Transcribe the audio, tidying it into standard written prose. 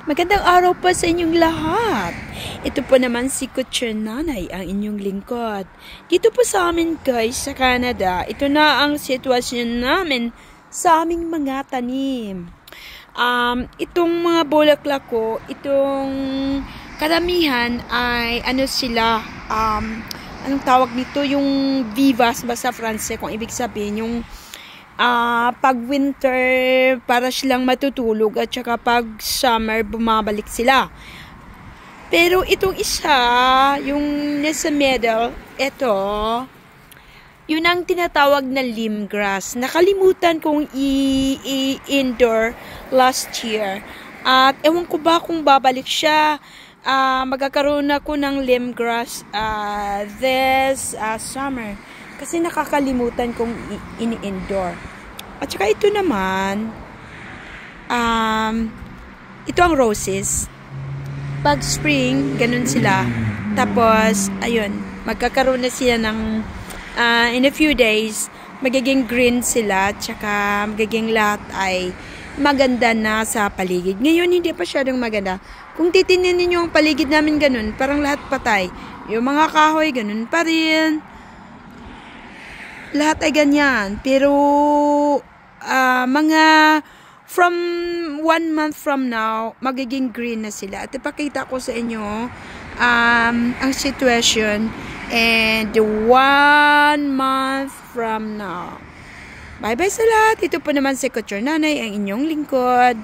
Magandang araw pa sa inyong lahat. Ito po naman si Kutsyon Nanay, ang inyong lingkod. Dito po sa amin guys, sa Canada, ito na ang sitwasyon namin sa aming mga tanim. Itong mga bulaklak ko, itong karamihan ay sila, anong tawag nito, yung vivas ba sa France, kung ibig sabihin, yung pag winter para silang matutulog at saka pag summer bumabalik sila. Pero itong isa, yung nasa middle, ito, yun ang tinatawag na lemongrass. Nakalimutan kong i-indoor last year. At ewan ko ba kung babalik siya. Magkakaroon ako ng lemongrass this summer. Kasi nakakalimutan kong ini-indoor. At saka ito naman, ito ang roses. Pag spring, ganun sila. Tapos, ayun, magkakaroon na sila ng, in a few days, magiging green sila. At saka magiging lahat ay maganda na sa paligid. Ngayon, hindi pa masyadong maganda. Kung titingnan ninyo ang paligid namin ganun, parang lahat patay. Yung mga kahoy, ganun pa rin. Lahat ay ganyan. Pero, mga from 1 month from now, magiging green na sila. At ipakita ko sa inyo ang situation and 1 month from now. Bye-bye sa lahat. Ito po naman si Kutsyon Nanay, ang inyong lingkod.